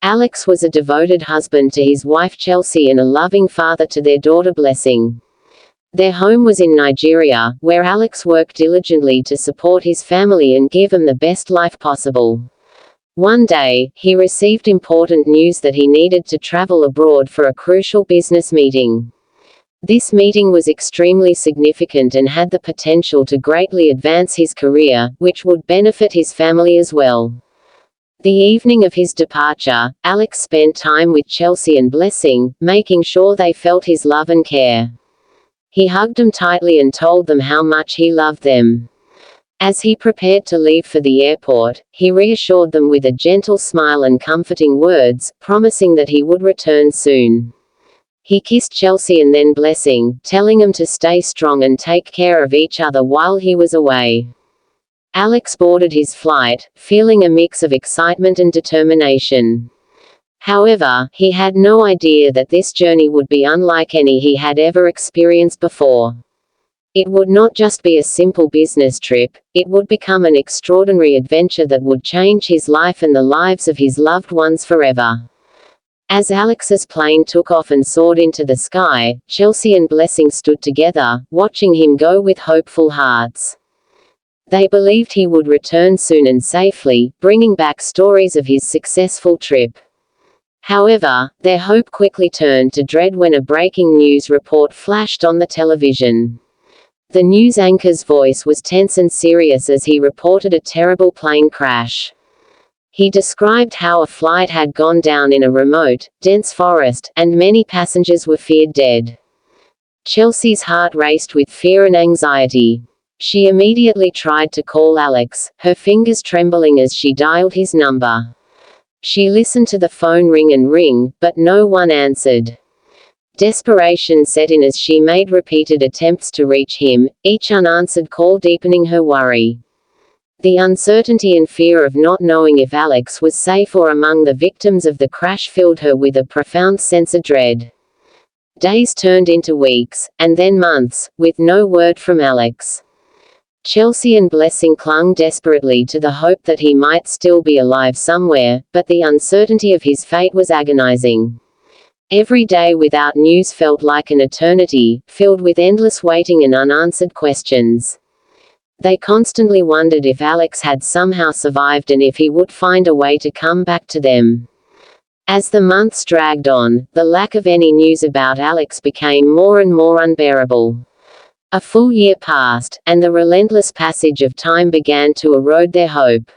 Alex was a devoted husband to his wife Chelsea and a loving father to their daughter Blessing. Their home was in Nigeria, where Alex worked diligently to support his family and give them the best life possible. One day, he received important news that he needed to travel abroad for a crucial business meeting. This meeting was extremely significant and had the potential to greatly advance his career, which would benefit his family as well. The evening of his departure, Alex spent time with Chelsea and Blessing, making sure they felt his love and care. He hugged them tightly and told them how much he loved them. As he prepared to leave for the airport, he reassured them with a gentle smile and comforting words, promising that he would return soon. He kissed Chelsea and then Blessing, telling them to stay strong and take care of each other while he was away. Alex boarded his flight, feeling a mix of excitement and determination. However, he had no idea that this journey would be unlike any he had ever experienced before. It would not just be a simple business trip, it would become an extraordinary adventure that would change his life and the lives of his loved ones forever. As Alex's plane took off and soared into the sky, Chelsea and Blessing stood together, watching him go with hopeful hearts. They believed he would return soon and safely, bringing back stories of his successful trip. However, their hope quickly turned to dread when a breaking news report flashed on the television. The news anchor's voice was tense and serious as he reported a terrible plane crash. He described how a flight had gone down in a remote, dense forest, and many passengers were feared dead. Chelsea's heart raced with fear and anxiety. She immediately tried to call Alex, her fingers trembling as she dialed his number. She listened to the phone ring and ring, but no one answered. Desperation set in as she made repeated attempts to reach him, each unanswered call deepening her worry. The uncertainty and fear of not knowing if Alex was safe or among the victims of the crash filled her with a profound sense of dread. Days turned into weeks, and then months, with no word from Alex. Chelsea and Blessing clung desperately to the hope that he might still be alive somewhere, but the uncertainty of his fate was agonizing. Every day without news felt like an eternity, filled with endless waiting and unanswered questions. They constantly wondered if Alex had somehow survived and if he would find a way to come back to them. As the months dragged on, the lack of any news about Alex became more and more unbearable. A full year passed, and the relentless passage of time began to erode their hope.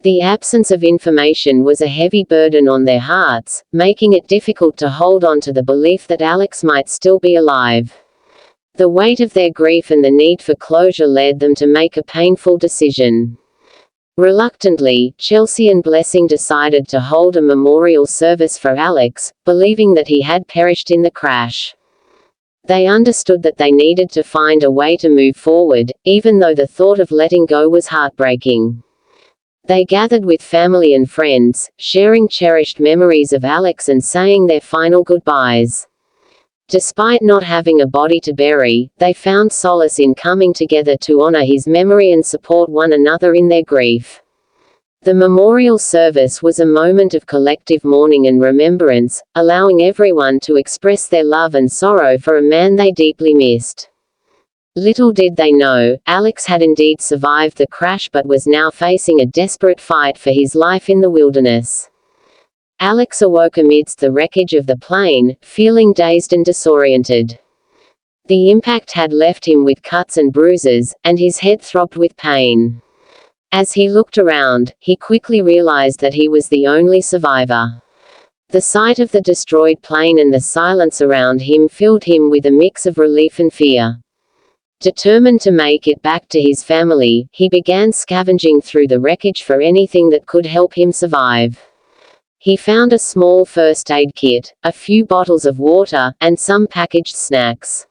The absence of information was a heavy burden on their hearts, making it difficult to hold on to the belief that Alex might still be alive. The weight of their grief and the need for closure led them to make a painful decision. Reluctantly, Chelsea and Blessing decided to hold a memorial service for Alex, believing that he had perished in the crash. They understood that they needed to find a way to move forward, even though the thought of letting go was heartbreaking. They gathered with family and friends, sharing cherished memories of Alex and saying their final goodbyes. Despite not having a body to bury, they found solace in coming together to honor his memory and support one another in their grief. The memorial service was a moment of collective mourning and remembrance, allowing everyone to express their love and sorrow for a man they deeply missed. Little did they know, Alex had indeed survived the crash but was now facing a desperate fight for his life in the wilderness. Alex awoke amidst the wreckage of the plane, feeling dazed and disoriented. The impact had left him with cuts and bruises, and his head throbbed with pain. As he looked around, he quickly realized that he was the only survivor. The sight of the destroyed plane and the silence around him filled him with a mix of relief and fear. Determined to make it back to his family, he began scavenging through the wreckage for anything that could help him survive. He found a small first aid kit, a few bottles of water, and some packaged snacks.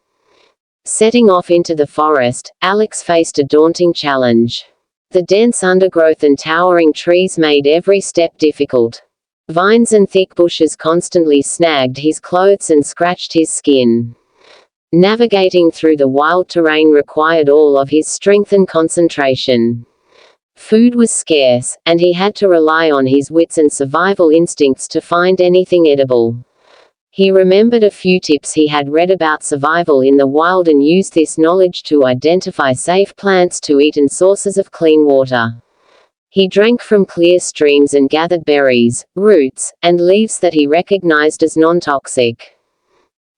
Setting off into the forest, Alex faced a daunting challenge. The dense undergrowth and towering trees made every step difficult. Vines and thick bushes constantly snagged his clothes and scratched his skin. Navigating through the wild terrain required all of his strength and concentration. Food was scarce, and he had to rely on his wits and survival instincts to find anything edible. He remembered a few tips he had read about survival in the wild and used this knowledge to identify safe plants to eat and sources of clean water. He drank from clear streams and gathered berries, roots, and leaves that he recognized as non-toxic.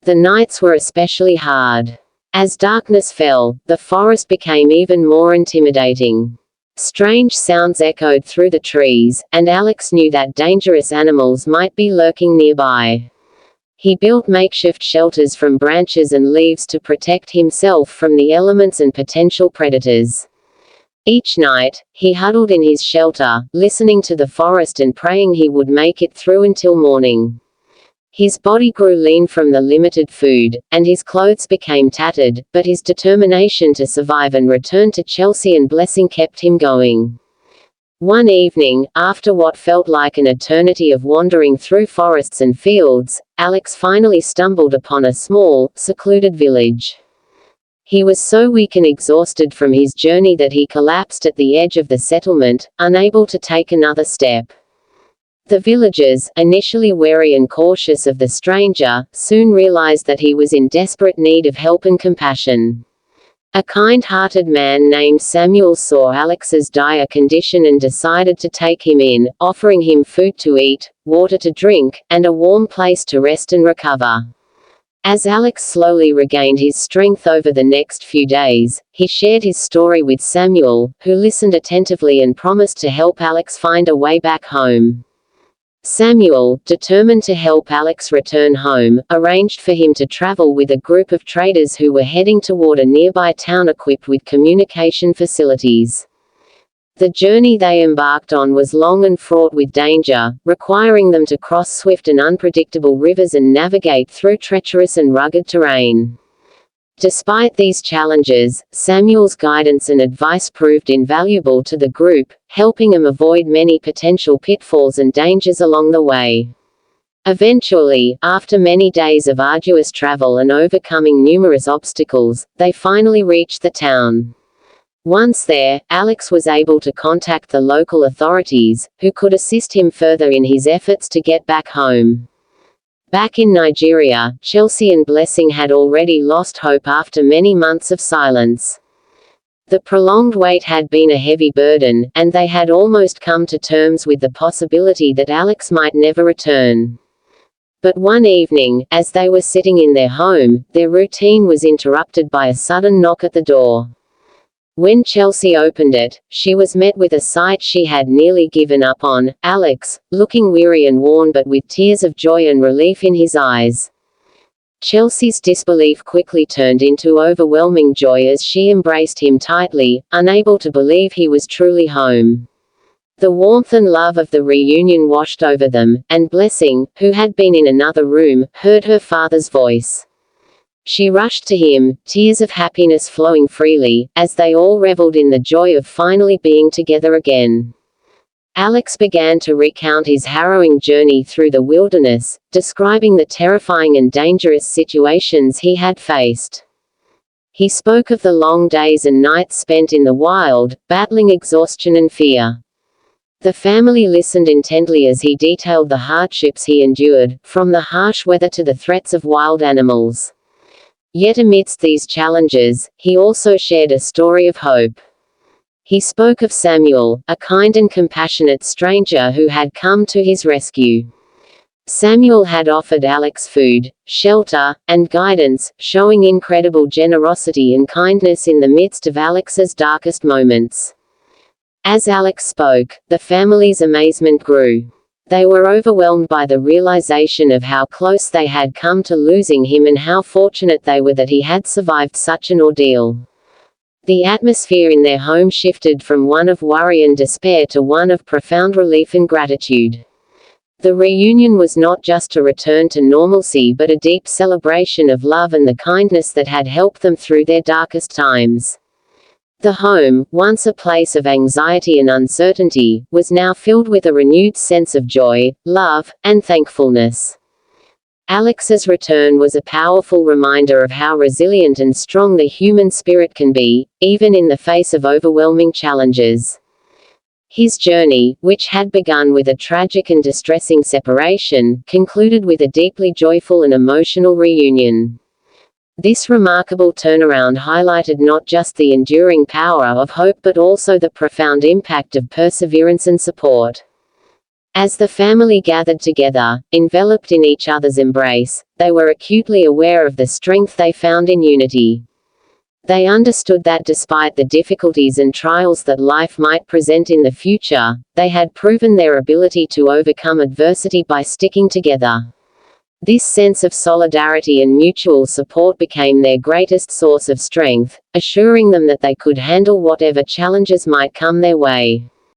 The nights were especially hard. As darkness fell, the forest became even more intimidating. Strange sounds echoed through the trees, and Alex knew that dangerous animals might be lurking nearby. He built makeshift shelters from branches and leaves to protect himself from the elements and potential predators. Each night, he huddled in his shelter, listening to the forest and praying he would make it through until morning. His body grew lean from the limited food, and his clothes became tattered, but his determination to survive and return to Chelsea and blessing kept him going. One evening, after what felt like an eternity of wandering through forests and fields, Alex finally stumbled upon a small, secluded village. He was so weak and exhausted from his journey that he collapsed at the edge of the settlement, unable to take another step. The villagers, initially wary and cautious of the stranger, soon realized that he was in desperate need of help and compassion. A kind-hearted man named Samuel saw Alex's dire condition and decided to take him in, offering him food to eat, water to drink, and a warm place to rest and recover. As Alex slowly regained his strength over the next few days, he shared his story with Samuel, who listened attentively and promised to help Alex find a way back home. Samuel, determined to help Alex return home, arranged for him to travel with a group of traders who were heading toward a nearby town equipped with communication facilities. The journey they embarked on was long and fraught with danger, requiring them to cross swift and unpredictable rivers and navigate through treacherous and rugged terrain. Despite these challenges, Samuel's guidance and advice proved invaluable to the group, helping them avoid many potential pitfalls and dangers along the way. Eventually, after many days of arduous travel and overcoming numerous obstacles, they finally reached the town. Once there, Alex was able to contact the local authorities, who could assist him further in his efforts to get back home. Back in Nigeria, Chelsea and Blessing had already lost hope after many months of silence. The prolonged wait had been a heavy burden, and they had almost come to terms with the possibility that Alex might never return. But one evening, as they were sitting in their home, their routine was interrupted by a sudden knock at the door. When Chelsea opened it, she was met with a sight she had nearly given up on: Alex, looking weary and worn but with tears of joy and relief in his eyes. Chelsea's disbelief quickly turned into overwhelming joy as she embraced him tightly, unable to believe he was truly home. The warmth and love of the reunion washed over them, and Blessing, who had been in another room, heard her father's voice. She rushed to him, tears of happiness flowing freely, as they all reveled in the joy of finally being together again. Alex began to recount his harrowing journey through the wilderness, describing the terrifying and dangerous situations he had faced. He spoke of the long days and nights spent in the wild, battling exhaustion and fear. The family listened intently as he detailed the hardships he endured, from the harsh weather to the threats of wild animals. Yet amidst these challenges, he also shared a story of hope. He spoke of Samuel, a kind and compassionate stranger who had come to his rescue. Samuel had offered Alex food, shelter, and guidance, showing incredible generosity and kindness in the midst of Alex's darkest moments. As Alex spoke, the family's amazement grew. They were overwhelmed by the realization of how close they had come to losing him and how fortunate they were that he had survived such an ordeal. The atmosphere in their home shifted from one of worry and despair to one of profound relief and gratitude. The reunion was not just a return to normalcy but a deep celebration of love and the kindness that had helped them through their darkest times. The home, once a place of anxiety and uncertainty, was now filled with a renewed sense of joy, love, and thankfulness. Alex's return was a powerful reminder of how resilient and strong the human spirit can be, even in the face of overwhelming challenges. His journey, which had begun with a tragic and distressing separation, concluded with a deeply joyful and emotional reunion. This remarkable turnaround highlighted not just the enduring power of hope but also the profound impact of perseverance and support. As the family gathered together, enveloped in each other's embrace, they were acutely aware of the strength they found in unity. They understood that despite the difficulties and trials that life might present in the future, they had proven their ability to overcome adversity by sticking together. This sense of solidarity and mutual support became their greatest source of strength, assuring them that they could handle whatever challenges might come their way.